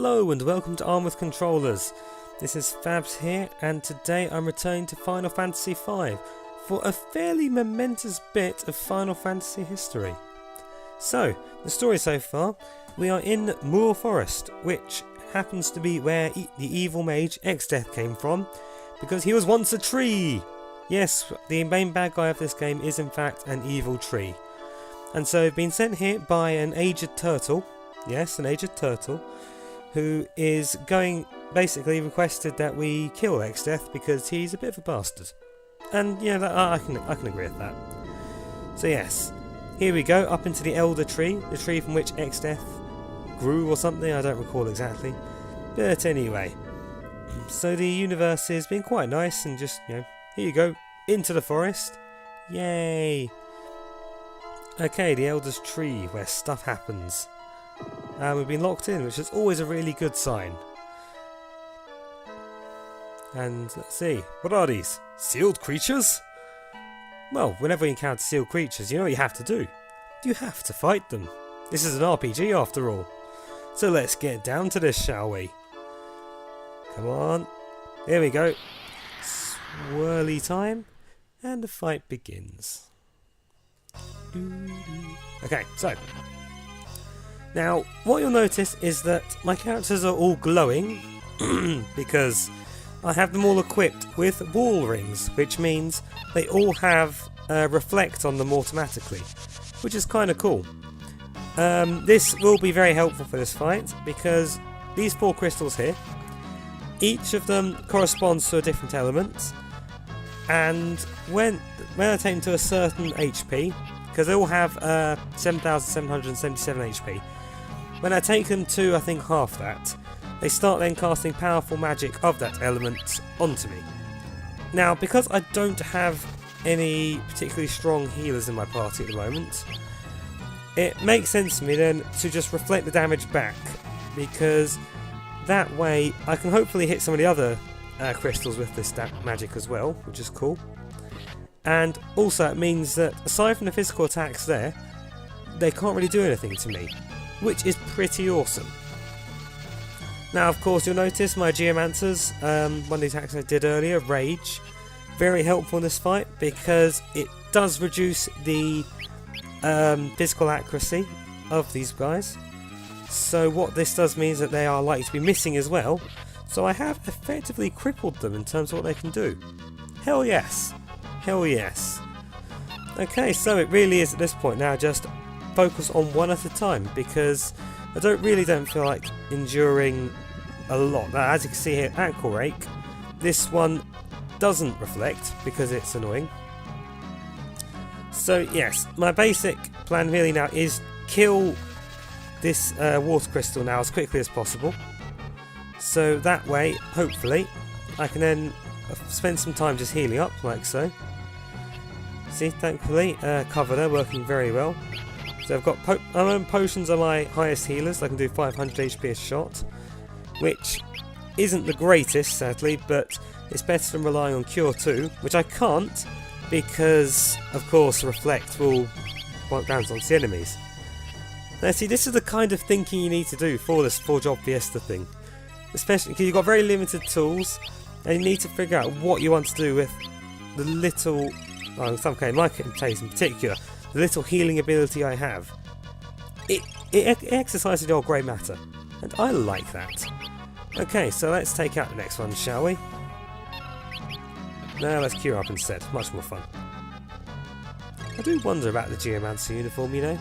Hello and welcome to Arm with Controllers. This is Fabs here, and today I'm returning to Final Fantasy V for a fairly momentous bit of Final Fantasy history. So, the story so far, we are in Moor Forest, which happens to be where the evil mage ExDeath came from, because he was once a tree! Yes, the main bad guy of this game is in fact an evil tree. And so I've been sent here by an aged turtle, yes, an aged turtle, who is basically requested that we kill ExDeath because he's a bit of a bastard. And yeah, I can agree with that. So yes, here we go, up into the Elder Tree, the tree from which ExDeath grew or something, I don't recall exactly. But anyway, so the universe has been quite nice and just, here you go, into the forest. Yay! Okay, the Elder's Tree, where stuff happens. And we've been locked in, which is always a really good sign. And let's see, what are these? Sealed creatures? Well, whenever you encounter sealed creatures, you know what you have to do. You have to fight them. This is an RPG after all. So let's get down to this, shall we? Come on. Here we go. Swirly time. And the fight begins. Okay, so. Now, what you'll notice is that my characters are all glowing because I have them all equipped with wall rings, which means they all have reflect on them automatically, which is kind of cool. This will be very helpful for this fight because these 4 crystals here, each of them corresponds to a different element, and when attained to a certain HP, because they all have 7,777 HP, when I take them to, I think, half that, they start then casting powerful magic of that element onto me. Now, because I don't have any particularly strong healers in my party at the moment, it makes sense to me then to just reflect the damage back, because that way I can hopefully hit some of the other crystals with this magic as well, which is cool. And also it means that aside from the physical attacks there, they can't really do anything to me, which is pretty awesome. Now, of course, you'll notice my Geomancers, one of the attacks I did earlier, Rage, very helpful in this fight because it does reduce the physical accuracy of these guys. So what this does means that they are likely to be missing as well, so I have effectively crippled them in terms of what they can do. Hell yes! Hell yes! Okay, so it really is at this point now just focus on one at a time, because I don't feel like enduring a lot. Now, as you can see here, Ankle Rake, this one doesn't reflect because it's annoying. So yes, my basic plan really now is kill this water crystal now as quickly as possible. So that way, hopefully, I can then spend some time just healing up, like so. See, thankfully, cover there, working very well. So I've got potions are my highest healers. I can do 500 HP a shot, which isn't the greatest, sadly, but it's better than relying on Cure 2, which I can't because, of course, Reflect will wipe down onto the enemies. Now, see, this is the kind of thinking you need to do for this 4-job Fiesta thing, especially because you've got very limited tools, and you need to figure out what you want to do with the little, well, in some case, my case in particular, the little healing ability I have. It exercises your grey matter, and I like that. Okay, so let's take out the next one, shall we? No, let's cure up instead, much more fun. I do wonder about the Geomancer uniform, you know.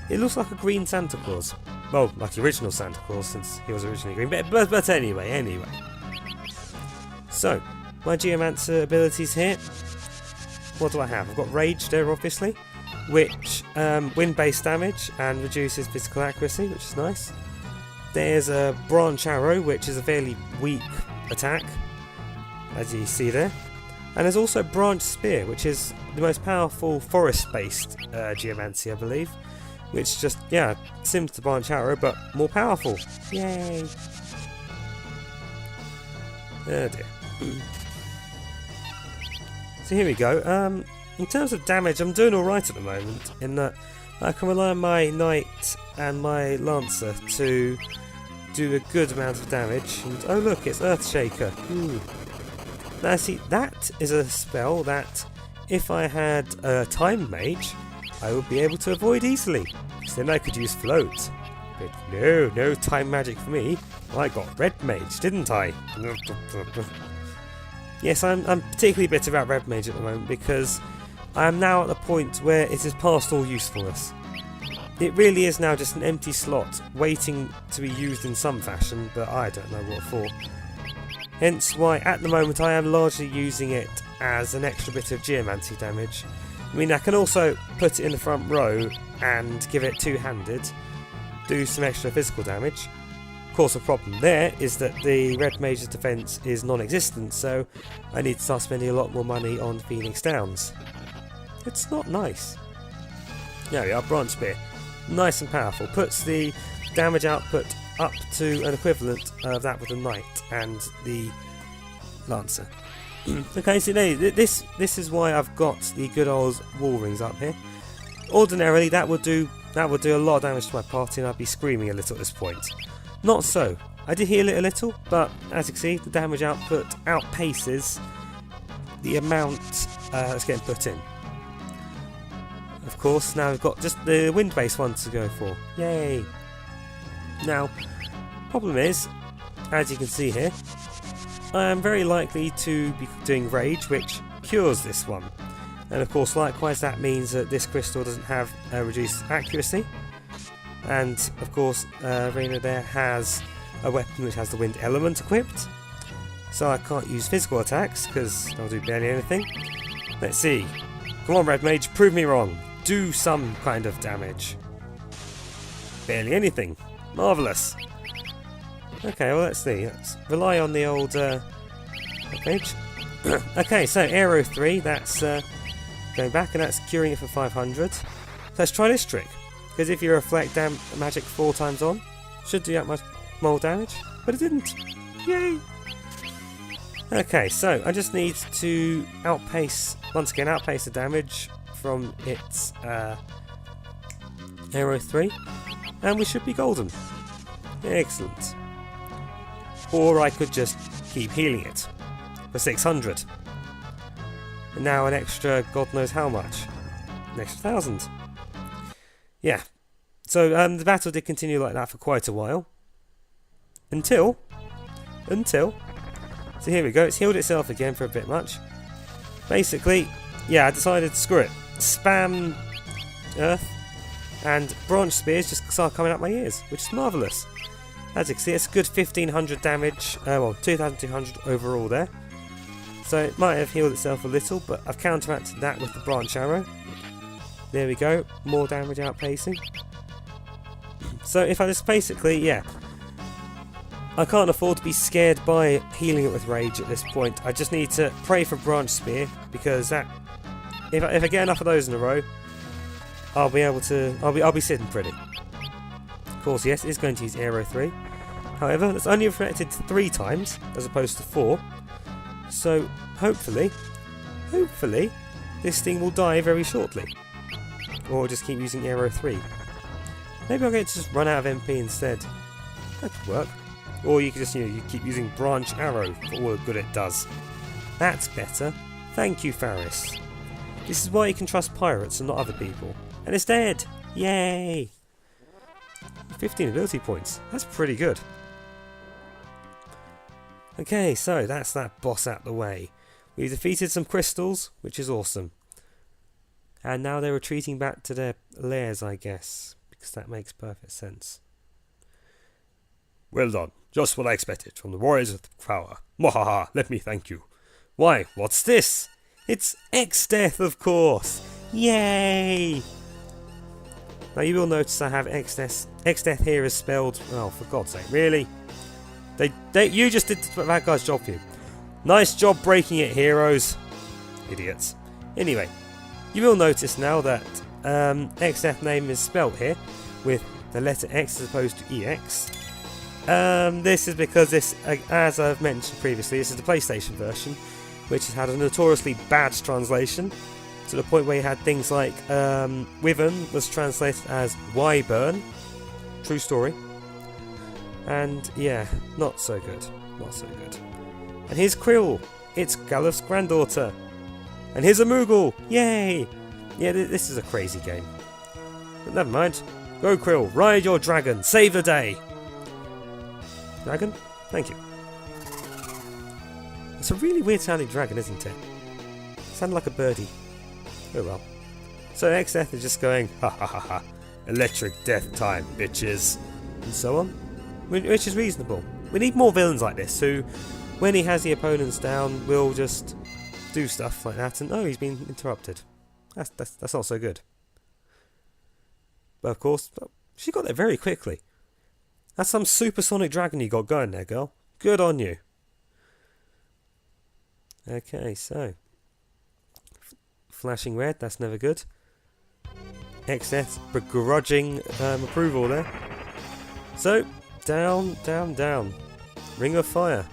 It looks like a green Santa Claus. Well, like the original Santa Claus, since he was originally green, but anyway. So, my Geomancer abilities here. What do I have? I've got Rage there, obviously, which wind-based damage and reduces physical accuracy, which is nice. There's a Branch Arrow, which is a fairly weak attack, as you see there. And there's also Branch Spear, which is the most powerful forest-based geomancy, I believe. Which just, sims to Branch Arrow, but more powerful. Yay! Oh dear. So here we go. In terms of damage, I'm doing alright at the moment, in that I can rely on my Knight and my Lancer to do a good amount of damage. And oh look, it's Earthshaker. Now see, that is a spell that if I had a Time Mage, I would be able to avoid easily. So then I could use Float. But no time magic for me. I got Red Mage, didn't I? Yes, I'm particularly bitter about Red Mage at the moment because I am now at the point where it is past all usefulness. It really is now just an empty slot waiting to be used in some fashion, but I don't know what for. Hence why at the moment I am largely using it as an extra bit of geomancy damage. I mean, I can also put it in the front row and give it two-handed, do some extra physical damage. Of course, the problem there is that the Red Mage's defense is non-existent, so I need to start spending a lot more money on Phoenix Downs. It's not nice. There we are, Branch Spear. Nice and powerful. Puts the damage output up to an equivalent of that with the Knight and the Lancer. Okay, so this is why I've got the good old wall rings up here. Ordinarily, that would do a lot of damage to my party, and I'd be screaming a little at this point. Not so. I did heal it a little, but as you can see, the damage output outpaces the amount that's getting put in. Of course, now we've got just the wind-based one to go for. Yay! Now, problem is, as you can see here, I am very likely to be doing Rage, which cures this one. And of course, likewise, that means that this crystal doesn't have reduced accuracy. And of course, Reina there has a weapon which has the wind element equipped. So I can't use physical attacks, because they'll do barely anything. Let's see. Come on, Red Mage, prove me wrong. Do some kind of damage. Barely anything. Marvellous. Okay, well let's see. Let's rely on the old page. Okay, so Aero 3, that's going back, and that's curing it for 500. So let's try this trick. Because if you reflect magic 4 times on, should do that much more damage, but it didn't. Yay! Okay, so I just need to outpace the damage from its Aero 3, and we should be golden. Excellent. Or I could just keep healing it for 600. And now an extra God knows how much. An extra 1,000. Yeah. So the battle did continue like that for quite a while. Until... So here we go. It's healed itself again for a bit much. Basically, yeah, I decided, screw it. Spam Earth. And Branch Spears just start coming out my ears, which is marvellous. As you can see, it's a good 1,500 damage, well, 2,200 overall there. So it might have healed itself a little, but I've counteracted that with the Branch Arrow. There we go, more damage outpacing. So if I just basically, yeah, I can't afford to be scared by healing it with Rage at this point. I just need to pray for Branch Spear, because that, if I get enough of those in a row, I'll be sitting pretty. Of course, yes, it is going to use Aero 3. However, it's only reflected 3 times as opposed to 4. So hopefully, this thing will die very shortly. Or just keep using Aero 3. Maybe I'll get to just run out of MP instead. That could work. Or you could just, you keep using Branch Arrow for all the good it does. That's better. Thank you, Faris. This is why you can trust pirates and not other people. And it's dead! Yay! 15 ability points. That's pretty good. Okay, so that's that boss out the way. We've defeated some crystals, which is awesome. And now they're retreating back to their lairs, I guess, because that makes perfect sense. Well done. Just what I expected from the warriors of the power. Mwahaha, let me thank you. Why, what's this? It's ExDeath, of course! Yay! Now you will notice I have ExDeath here is spelled... Oh, for God's sake, really? You just did the bad guy's job for you. Nice job breaking it, heroes. Idiots. Anyway, you will notice now that ExDeath name is spelled here with the letter X as opposed to EX. This is because this, as I've mentioned previously, this is the PlayStation version, which has had a notoriously bad translation, to the point where you had things like Wyvern was translated as Wyburn. True story. And yeah, not so good. Not so good. And here's Krill. It's Galuf's granddaughter. And here's a Moogle. Yay! Yeah, this is a crazy game. But never mind. Go Krill, ride your dragon, save the day. Dragon? Thank you. It's a really weird sounding dragon, isn't it? Sounded like a birdie. Oh well. So ExDeath is just going, ha ha ha ha, electric death time, bitches. And so on. Which is reasonable. We need more villains like this who, when he has the opponents down, will just do stuff like that and oh, he's been interrupted. That's not so good. But of course, she got there very quickly. That's some supersonic dragon you got going there, girl. Good on you. Okay, so flashing red, that's never good. ExDeath begrudging approval there. So, down, down, down. Ring of Fire.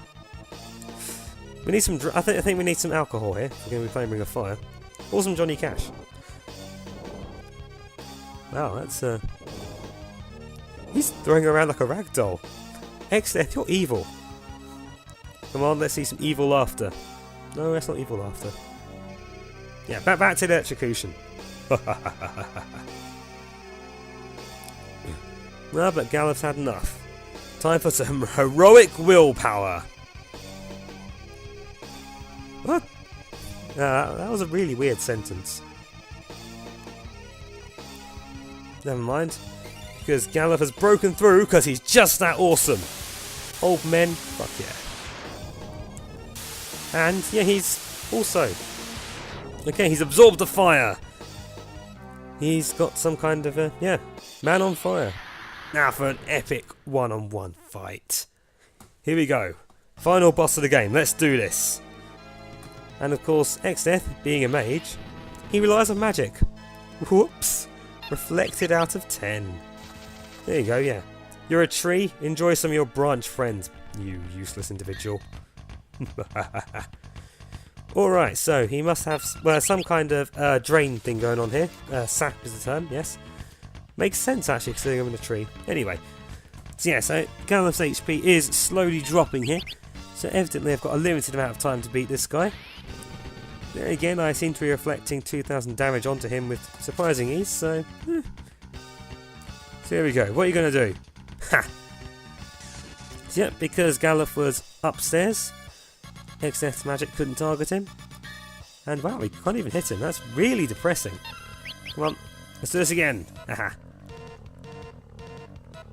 We need some. I think we need some alcohol here. We're going to be playing Ring of Fire. Or some Johnny Cash. Wow, that's he's throwing around like a rag doll. ExDeath, you're evil. Come on, let's see some evil laughter. No, that's not evil laughter. Yeah, back to the electrocution. No, but Galuf's had enough. Time for some heroic willpower. What? That was a really weird sentence. Never mind. Because Galuf has broken through because he's just that awesome. Old men, fuck yeah. And yeah, he's also... Okay, he's absorbed the fire. He's got some kind of a... Yeah, man on fire. Now for an epic one-on-one fight. Here we go. Final boss of the game. Let's do this. And of course, ExDeath, being a mage, he relies on magic. Whoops. Reflected out of 10. There you go, yeah. You're a tree. Enjoy some of your branch friends, you useless individual. Alright, so he must have some kind of drain thing going on here. Sap is the term, yes. Makes sense actually, considering I'm in a tree. Anyway, so yeah, so Galuf's HP is slowly dropping here. So evidently I've got a limited amount of time to beat this guy. There again, I seem to be reflecting 2,000 damage onto him with surprising ease, so... So here we go. What are you going to do? Ha! So yeah, because Galuf was upstairs, ExDeath's magic couldn't target him. And wow, we can't even hit him. That's really depressing. Come on, let's do this again. Aha.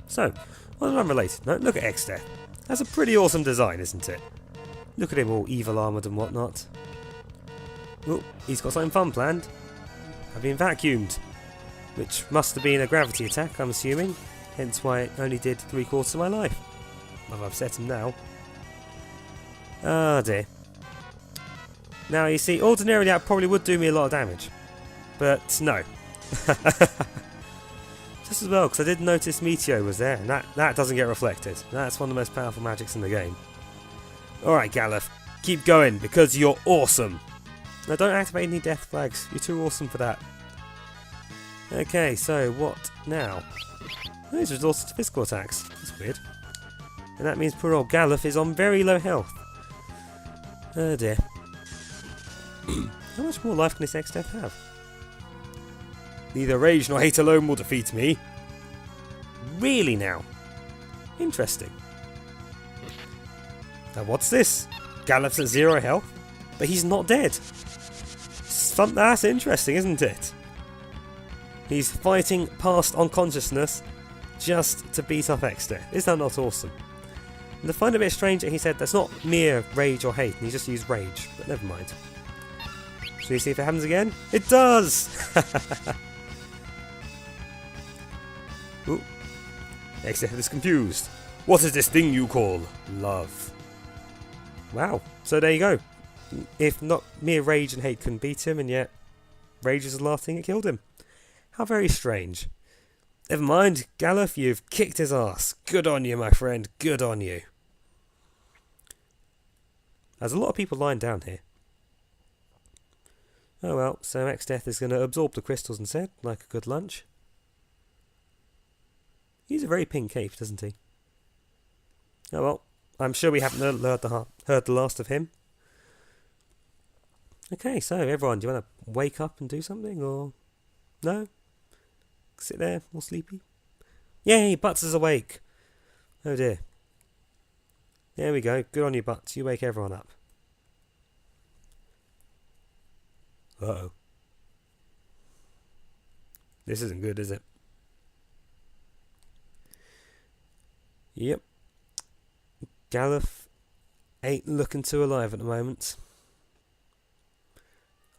So, on an unrelated note, look at ExDeath. That's a pretty awesome design, isn't it? Look at him all evil armoured and whatnot. Oh, he's got something fun planned. I've been vacuumed. Which must have been a gravity attack, I'm assuming. Hence why it only did 3/4 of my life. I've upset him now. Ah dear. Now you see, ordinarily that probably would do me a lot of damage. But no. Just as well, because I did notice Meteor was there, and that doesn't get reflected. That's one of the most powerful magics in the game. Alright Galuf, keep going, because you're awesome. Now don't activate any death flags, you're too awesome for that. Okay, so what now? Oh, he's resorted to physical attacks. That's weird. And that means poor old Galuf is on very low health. Oh dear. How much more life can this ExDeath have? Neither rage nor hate alone will defeat me. Really now? Interesting. Now what's this? Galuf's at 0 health, but he's not dead. That's interesting, isn't it? He's fighting past unconsciousness just to beat up ExDeath. Is that not awesome? And I find it a bit strange that he said that's not mere rage or hate, and he just used rage, but never mind. Shall we see if it happens again? It does! Ooh. ExDeath is confused. What is this thing you call love? Wow, so there you go. If not mere rage and hate couldn't beat him, and yet rage is the last thing that killed him. How very strange. Never mind, Galuf, you've kicked his ass. Good on you, my friend. Good on you. There's a lot of people lying down here. Oh well, so ExDeath is going to absorb the crystals instead, like a good lunch. He's a very pink cape, doesn't he? Oh well, I'm sure we haven't heard the last of him. Okay, so everyone, do you want to wake up and do something, or no? Sit there, all sleepy? Yay, Butts is awake! Oh dear. There we go, good on you, Butts, you wake everyone up. Uh-oh. This isn't good, is it? Yep. Galuf ain't looking too alive at the moment.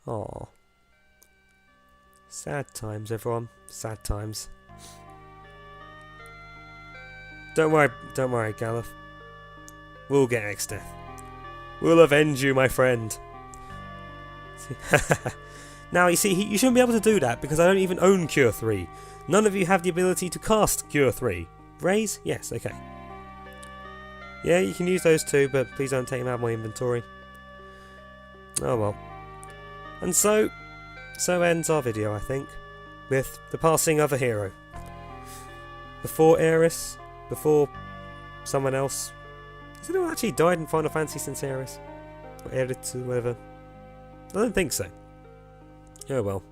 Aw. Sad times, everyone. Sad times. Don't worry, Galuf. We'll get ExDeath. We'll avenge you, my friend. Now, you see, you shouldn't be able to do that because I don't even own Cure 3. None of you have the ability to cast Cure 3. Raise? Yes, okay. Yeah, you can use those too, but please don't take them out of my inventory. Oh well. And so ends our video, I think, with the passing of a hero. Before Aeris, before someone else. Has anyone actually died in Final Fantasy since Aeris? Or Aeris or whatever? I don't think so. Oh well.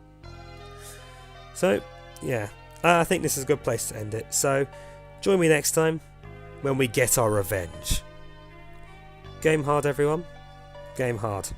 So, yeah. I think this is a good place to end it. So, join me next time when we get our revenge. Game hard, everyone. Game hard.